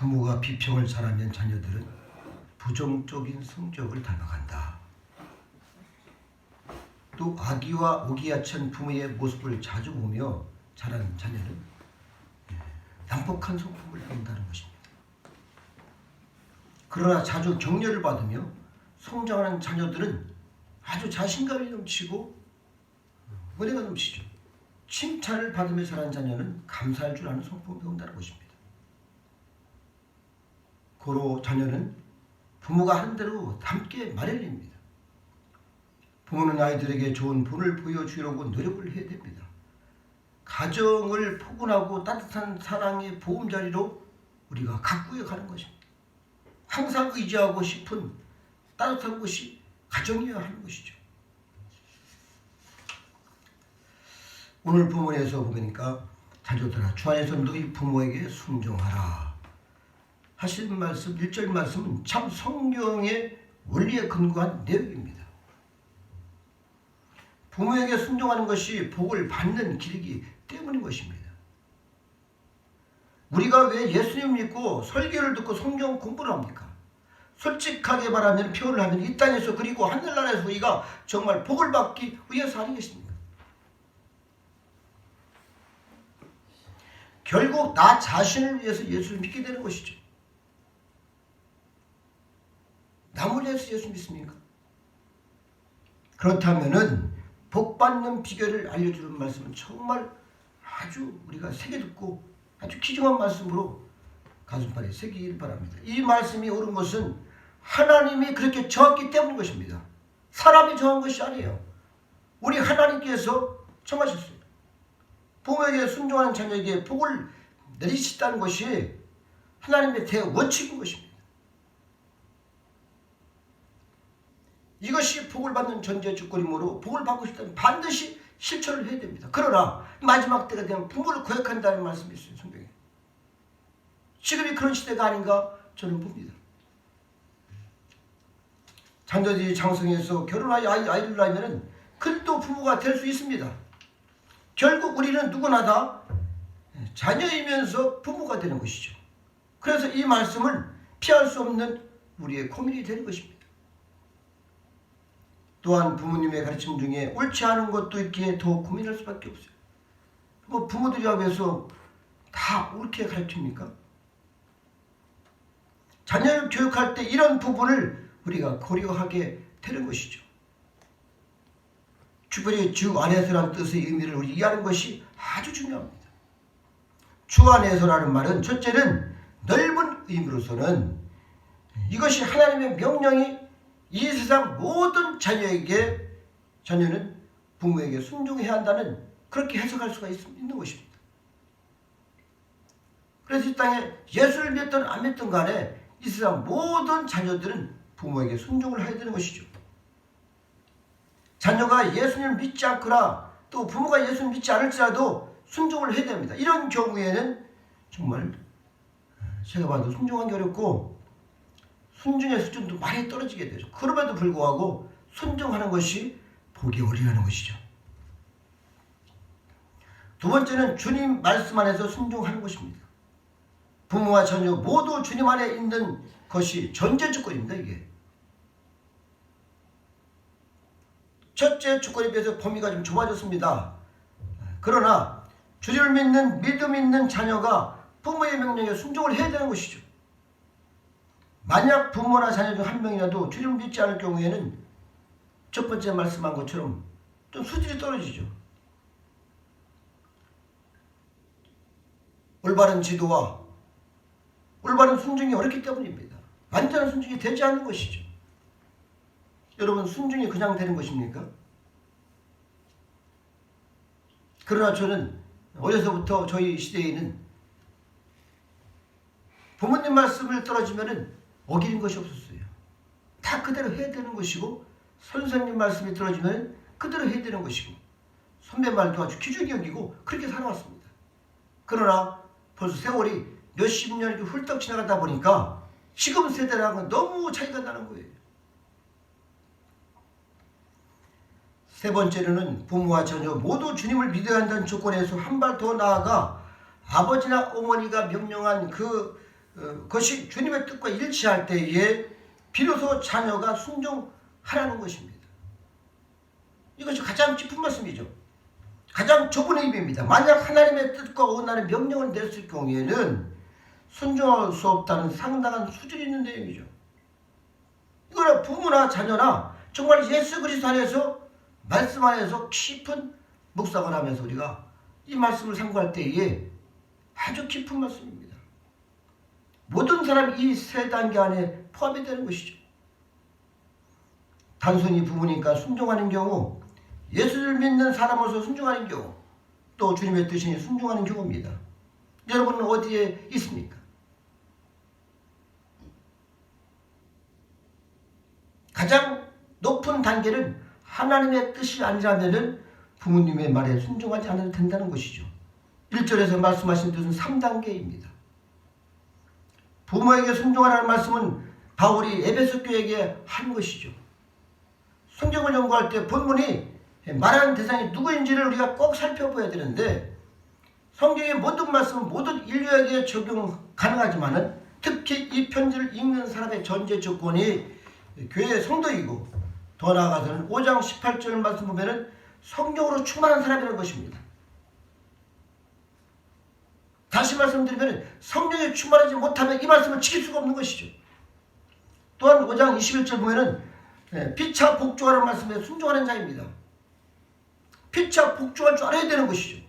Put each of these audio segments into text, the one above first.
부모가 비평을 잘하면 자녀들은 부정적인 성적을 닮아간다. 또 악의와 오기야찬 부모의 모습을 자주 보며 자란 자녀는 난폭한 성품을 띈다는 것입니다. 그러나 자주 격려를 받으며 성장하는 자녀들은 아주 자신감이 넘치고 은혜가 넘치죠. 칭찬을 받으며 자란 자녀는 감사할 줄 아는 성품을 배운다는 것입니다. 고로 자녀는 부모가 하는 대로 닮게 마련입니다. 부모는 아이들에게 좋은 본을 보여주려고 노력을 해야 됩니다. 가정을 포근하고 따뜻한 사랑의 보금자리로 우리가 가꾸어 가는 것입니다. 항상 의지하고 싶은 따뜻한 곳이 가정이어야 하는 것이죠. 오늘 본문에서 보니까 자녀들아 주 안에서 너희 부모에게 순종하라 하신 말씀 1절 말씀은 참 성경의 원리에 근거한 내용입니다. 부모에게 순종하는 것이 복을 받는 길이기 때문인 것입니다. 우리가 왜 예수님 믿고 설교를 듣고 성경 공부를 합니까? 솔직하게 말하면 표현을 하면 이 땅에서 그리고 하늘나라에서 우리가 정말 복을 받기 위해서 아니겠습니까? 결국 나 자신을 위해서 예수를 믿게 되는 것이죠. 남을 위해서 예수 믿습니까? 그렇다면은 복 받는 비결을 알려주는 말씀은 정말 아주 우리가 새겨 듣고 아주 귀중한 말씀으로 가슴팍에 새기길 바랍니다. 이 말씀이 옳은 것은 하나님이 그렇게 정했기 때문인 것입니다. 사람이 정한 것이 아니에요. 우리 하나님께서 정하셨어요. 부모에게 순종하는 자녀에게 복을 내리시다는 것이 하나님의 대원칙인 것입니다. 이것이 복을 받는 전제 조건이므로 복을 받고 싶다면 반드시 실천을 해야 됩니다. 그러나 마지막 때가 되면 부모를 거역한다는 말씀이 있어요. 성경에. 지금이 그런 시대가 아닌가 저는 봅니다. 자녀들이 장성해서 결혼하여 아이를 낳으면 그래도 부모가 될 수 있습니다. 결국 우리는 누구나 다 자녀이면서 부모가 되는 것이죠. 그래서 이 말씀을 피할 수 없는 우리의 고민이 되는 것입니다. 또한 부모님의 가르침 중에 옳지 않은 것도 있기에 더 고민할 수밖에 없어요. 뭐 부모들이라고 해서 다 옳게 가르칩니까? 자녀를 교육할 때 이런 부분을 우리가 고려하게 되는 것이죠. 주변의 주 안에서라는 뜻의 의미를 우리 이해하는 것이 아주 중요합니다. 주 안에서라는 말은 첫째는 넓은 의미로서는 이것이 하나님의 명령이 이 세상 모든 자녀는 부모에게 순종해야 한다는 그렇게 해석할 수가 있는 것입니다. 그래서 이 땅에 예수를 믿든 안 믿든 간에 이 세상 모든 자녀들은 부모에게 순종을 해야 되는 것이죠. 자녀가 예수님을 믿지 않거나 또 부모가 예수를 믿지 않을지라도 순종을 해야 됩니다. 이런 경우에는 정말 제가 봐도 순종하기 어렵고 순종의 수준도 많이 떨어지게 되죠. 그럼에도 불구하고 순종하는 것이 복이 오리라는 것이죠. 두 번째는 주님 말씀 안에서 순종하는 것입니다. 부모와 자녀 모두 주님 안에 있는 것이 전제 조건입니다. 이게 첫째 조건에 비해서 범위가 좀 좁아졌습니다. 그러나 주님을 믿는 믿음 있는 자녀가 부모의 명령에 순종을 해야 되는 것이죠. 만약 부모나 자녀 중 한 명이라도 주님을 믿지 않을 경우에는 첫 번째 말씀한 것처럼 좀 수질이 떨어지죠. 올바른 지도와 올바른 순종이 어렵기 때문입니다. 완전한 순종이 되지 않는 것이죠. 여러분, 순종이 그냥 되는 것입니까? 그러나 저는 어려서부터 저희 시대에는 부모님 말씀을 떨어지면은 어기는 것이 없었어요. 다 그대로 해야 되는 것이고, 선생님 말씀이 떨어지면 그대로 해야 되는 것이고, 선배 말도 아주 귀중히 여기고 그렇게 살아왔습니다. 그러나 벌써 세월이 몇십 년이 훌떡 지나가다 보니까 지금 세대랑은 너무 차이가 나는 거예요. 세 번째로는 부모와 자녀 모두 주님을 믿어야 한다는 조건에서 한 발 더 나아가 아버지나 어머니가 명령한 그 것이 주님의 뜻과 일치할 때에 비로소 자녀가 순종하라는 것입니다. 이것이 가장 깊은 말씀이죠. 가장 좁은 의미입니다. 만약 하나님의 뜻과 원하는 명령을 냈을 경우에는 순종할 수 없다는 상당한 수준이 있는 내용이죠. 이거는 부모나 자녀나 정말 예수 그리스도 안에서 말씀 안에서 깊은 묵상을 하면서 우리가 이 말씀을 상고할 때에 아주 깊은 말씀입니다. 모든 사람이 이 세 단계 안에 포함이 되는 것이죠. 단순히 부모니까 순종하는 경우, 예수를 믿는 사람으로서 순종하는 경우, 또 주님의 뜻이니 순종하는 경우입니다. 여러분은 어디에 있습니까? 가장 높은 단계는 하나님의 뜻이 아니라면 부모님의 말에 순종하지 않아도 된다는 것이죠. 1절에서 말씀하신 뜻은 3단계입니다. 부모에게 순종하라는 말씀은 바울이 에베소 교회에게 한 것이죠. 성경을 연구할 때 본문이 말하는 대상이 누구인지를 우리가 꼭 살펴봐야 되는데, 성경의 모든 말씀은 모든 인류에게 적용 가능하지만은 특히 이 편지를 읽는 사람의 전제 조건이 교회의 성도이고, 더 나아가서는 5장 18절 말씀 보면은 성령으로 충만한 사람이라는 것입니다. 다시 말씀드리면 성령에 충만하지 못하면 이 말씀을 지킬 수가 없는 것이죠. 또한 5장 21절 보면은 피차 복종하는 말씀에 순종하는 자입니다. 피차 복종할 줄 알아야 되는 것이죠.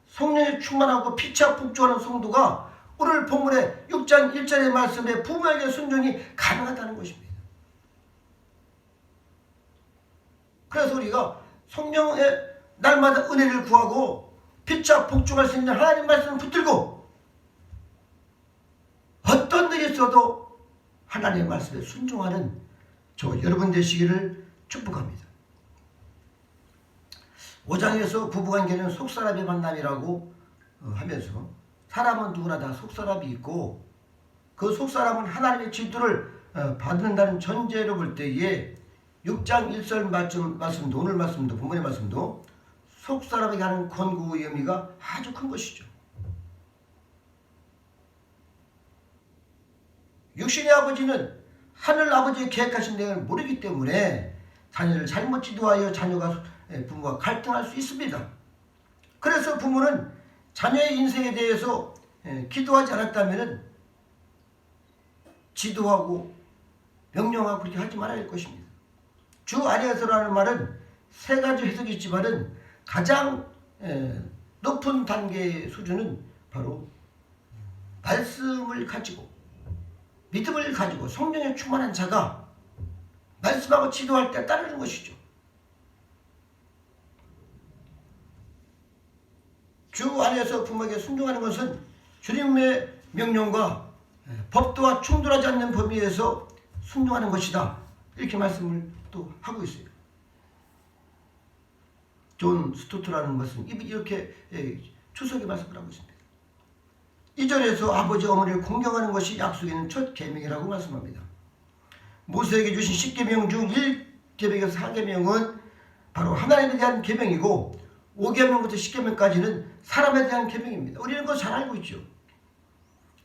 성령에 충만하고 피차 복종하는 성도가 오늘 본문의 6장 1절의 말씀에 부모에게 순종이 가능하다는 것입니다. 그래서 우리가 성령의 날마다 은혜를 구하고 피차 복종할 수 있는 하나님 말씀을 붙들고 어떤 일이 있어도 하나님의 말씀에 순종하는 저 여러분 되시기를 축복합니다. 5장에서 부부관계는 속사람의 만남이라고 하면서 사람은 누구나 다 속사람이 있고 그 속사람은 하나님의 질투를 받는다는 전제로 볼 때에 6장 1절 말씀도 오늘 말씀도 본문의 말씀도 속사람에게 하는 권고의 의미가 아주 큰 것이죠. 육신의 아버지는 하늘 아버지의 계획하신 내용을 모르기 때문에 자녀를 잘못 지도하여 자녀가 부모와 갈등할 수 있습니다. 그래서 부모는 자녀의 인생에 대해서 기도하지 않았다면 지도하고 명령하고 그렇게 하지 말아야 할 것입니다. 주 안에서라는 말은 세 가지 해석이 있지만은 가장 높은 단계의 수준은 바로 말씀을 가지고 믿음을 가지고 성령에 충만한 자가 말씀하고 지도할 때 따르는 것이죠. 주 안에서 부모에게 순종하는 것은 주님의 명령과 법도와 충돌하지 않는 범위에서 순종하는 것이다. 이렇게 말씀을 또 하고 있어요. 존 스토트라는 것은 이렇게 추석에 말씀을 하고 있습니다. 2절에서 아버지 어머니를 공경하는 것이 약속에 있는 첫 계명이라고 말씀합니다. 모세에게 주신 10계명 중 1계명에서 4계명은 바로 하나님에 대한 계명이고 5계명부터 10계명까지는 사람에 대한 계명입니다. 우리는 그거 잘 알고 있죠.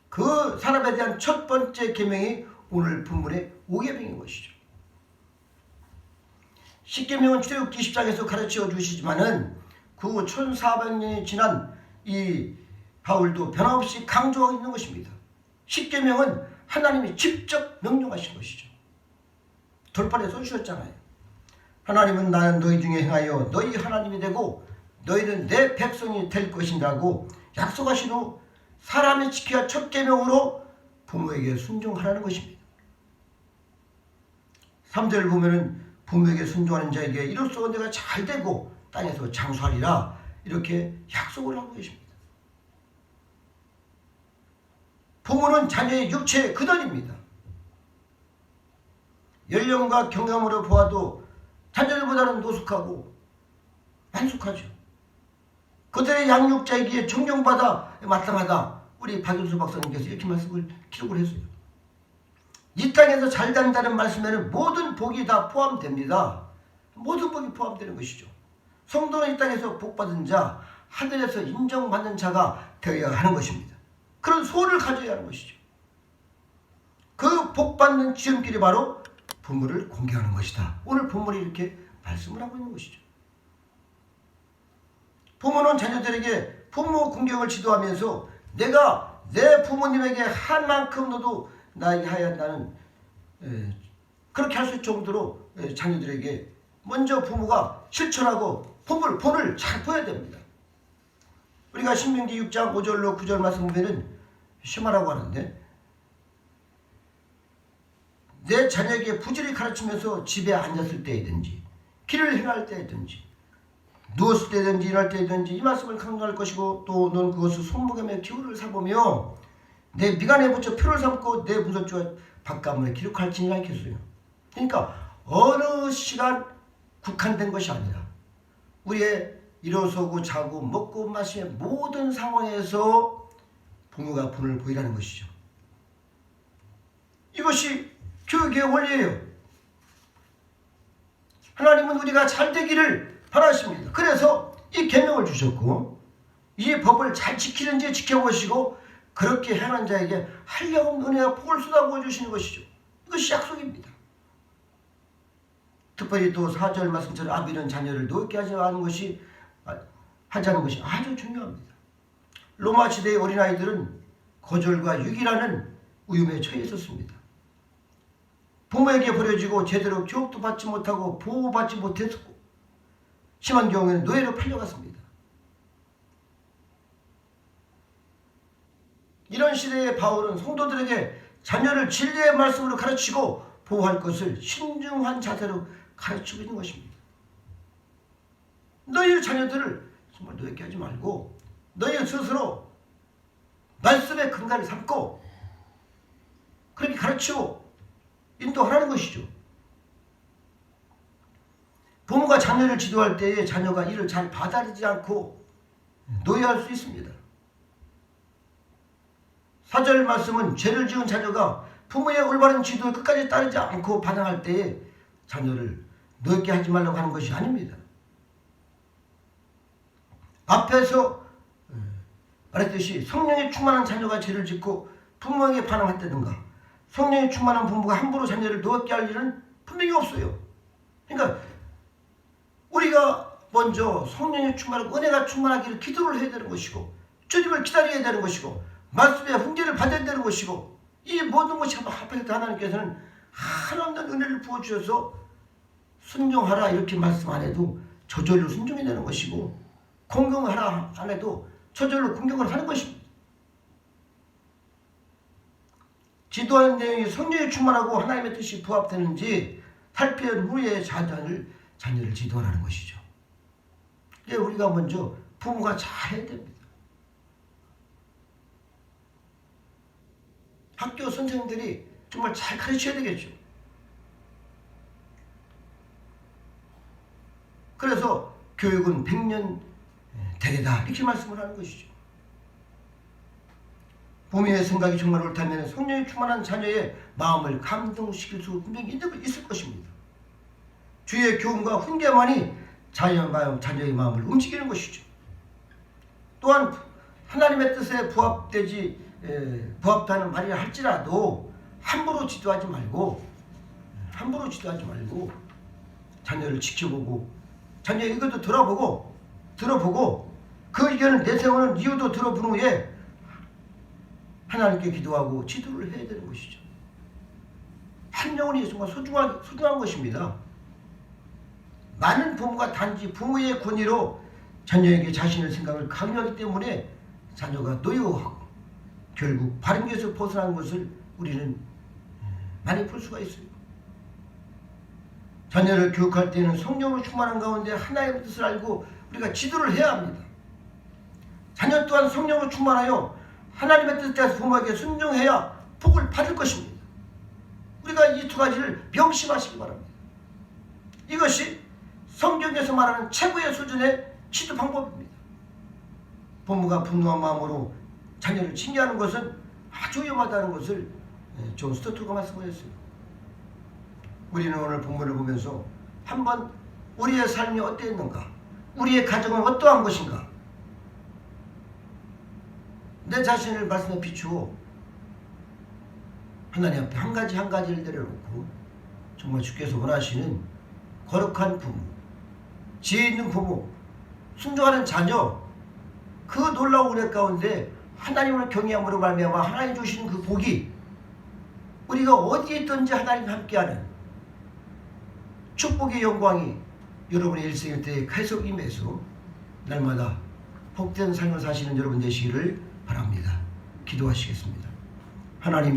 그 사람에 대한 첫 번째 계명이 오늘 본문의 5계명인 것이죠. 10계명은 출애굽기 10장에서 가르쳐 주시지만은 그 1400년이 지난 이 바울도 변함없이 강조하고 있는 것입니다. 10계명은 하나님이 직접 명령하신 것이죠. 돌판에 써주셨잖아요. 하나님은 나는 너희 중에 행하여 너희 하나님이 되고 너희는 내 백성이 될 것이라고 약속하신 후 사람이 지켜야 첫 계명으로 부모에게 순종하라는 것입니다. 3절을 보면은 부모에게 순종하는 자에게 이로써 내가 잘 되고 땅에서 장수하리라 이렇게 약속을 하고 계십니다. 부모는 자녀의 육체의 근원입니다. 연령과 경험으로 보아도 자녀들보다는 노숙하고 만숙하죠. 그들의 양육자이기에 존경받아 마땅하다. 우리 박윤수 박사님께서 이렇게 말씀을 기록을 했어요. 이 땅에서 잘 된다는 말씀에는 모든 복이 다 포함됩니다. 모든 복이 포함되는 것이죠. 성도는 이 땅에서 복받은 자, 하늘에서 인정받는 자가 되어야 하는 것입니다. 그런 소원을 가져야 하는 것이죠. 그 복받는 지름길이 바로 부모를 공경하는 것이다. 오늘 본문이 이렇게 말씀을 하고 있는 것이죠. 부모는 자녀들에게 부모 공경을 지도하면서 내가 내 부모님에게 한 만큼 너도 나에게 하여 나는 그렇게 할 수 있을 정도로 자녀들에게 먼저 부모가 실천하고 본을 잘 보여야 됩니다. 우리가 신명기 6장 5절로 9절 말씀 보면은 심하라고 하는데 내 자녀에게 부지런히 가르치면서 집에 앉았을 때이든지 길을 행할 때이든지 누웠을 때든지 일할 때든지 이 말씀을 강조할 것이고 또 너는 그것을 손목에 매 기울을 삼으며 내 미간에 붙여 표를 삼고 내 문서주와 바깥문에 기록할지니라 했겠어요. 그러니까 어느 시간 국한된 것이 아니라 우리의 일어서고 자고 먹고 마시는 모든 상황에서 부모가 본을 보이라는 것이죠. 이것이 교육의 원리예요. 하나님은 우리가 잘 되기를 바라십니다. 그래서 이 계명을 주셨고 이 법을 잘 지키는지 지켜보시고 그렇게 행한 자에게 한량없는 은혜와 복을 쏟아부어 주시는 것이죠. 이것이 약속입니다. 특별히 또 4절 말씀처럼 아비는 자녀를 노엽게 하지 않는 것이 아주 중요합니다. 로마 시대의 어린아이들은 거절과 유기라는 위험에 처해 있었습니다. 부모에게 버려지고 제대로 교육도 받지 못하고 보호받지 못했고 심한 경우에는 노예로 팔려갔습니다. 이런 시대의 바울은 성도들에게 자녀를 진리의 말씀으로 가르치고 보호할 것을 신중한 자세로 가르치고 있는 것입니다. 너희 자녀들을 정말 노엽게 하지 말고 너희 스스로 말씀의 근간을 삼고 그렇게 가르치고 인도하라는 것이죠. 부모가 자녀를 지도할 때에 자녀가 이를 잘 받아들이지 않고 노예할 수 있습니다. 4절 말씀은 죄를 지은 자녀가 부모의 올바른 지도에 끝까지 따르지 않고 반항할 때에 자녀를 노엽게 하지 말라고 하는 것이 아닙니다. 앞에서 말했듯이 성령에 충만한 자녀가 죄를 짓고 부모에게 반항했다든가 성령에 충만한 부모가 함부로 자녀를 노엽게 할 일은 분명히 없어요. 그러니까 우리가 먼저 성령에 충만하고 은혜가 충만하기를 기도를 해야 되는 것이고 주님을 기다려야 되는 것이고 말씀의 훈계를 받아야 되는 것이고 이 모든 것이 합해서 하나님께서는 한없는 은혜를 부어주셔서 순종하라 이렇게 말씀 안 해도 저절로 순종해야 되는 것이고 공경하라 안 해도 저절로 공경을 하는 것입니다. 지도하는 내용이 성령에 충만하고 하나님의 뜻이 부합되는지 살피는 후에 자녀를 지도하라는 것이죠. 우리가 먼저 부모가 잘해야 됩니다. 학교 선생님들이 정말 잘 가르쳐야 되겠죠. 그래서 교육은 100년 대계다 이렇게 말씀을 하는 것이죠. 부모의 생각이 정말 옳다면 성령이 충만한 자녀의 마음을 감동시킬 수 분명히 있을 것입니다. 주의 교훈과 훈계만이 자녀의 마음을 움직이는 것이죠. 또한 하나님의 뜻에 부합하는 말이라 할지라도 함부로 지도하지 말고 자녀를 지켜보고 자녀의 의견도 들어보고 그 의견을 내세우는 이유도 들어본 후에 하나님께 기도하고 지도를 해야 되는 것이죠. 한 영혼이 정말 소중한 것입니다. 많은 부모가 단지 부모의 권위로 자녀에게 자신의 생각을 강요하기 때문에 자녀가 노여워하고 결국 바른 길에서 벗어난 것을 우리는 많이 볼 수가 있어요. 자녀를 교육할 때는 성령으로 충만한 가운데 하나님의 뜻을 알고 우리가 지도를 해야 합니다. 자녀 또한 성령으로 충만하여 하나님의 뜻에 대해서 부모에게 순종해야 복을 받을 것입니다. 우리가 이 두 가지를 명심하시기 바랍니다. 이것이 성경에서 말하는 최고의 수준의 지도 방법입니다. 부모가 분노한 마음으로 자녀를 징계하는 것은 아주 위험하다는 것을 존 스토트가 말씀하셨어요. 우리는 오늘 본문을 보면서 한번 우리의 삶이 어땠는가, 우리의 가정은 어떠한 것인가, 내 자신을 말씀에 비추어 하나님 앞에 한 가지를 내려놓고 정말 주께서 원하시는 거룩한 부모, 지혜 있는 부모, 순종하는 자녀, 그 놀라운 은혜 가운데 하나님을 경외함으로 말미암아 하나님 주시는 그 복이 우리가 어디에 있든지 하나님과 함께하는 축복의 영광이 여러분의 일생일 때에 계속 임해서 날마다 복된 삶을 사시는 여러분 되시기를 바랍니다. 기도하시겠습니다. 하나님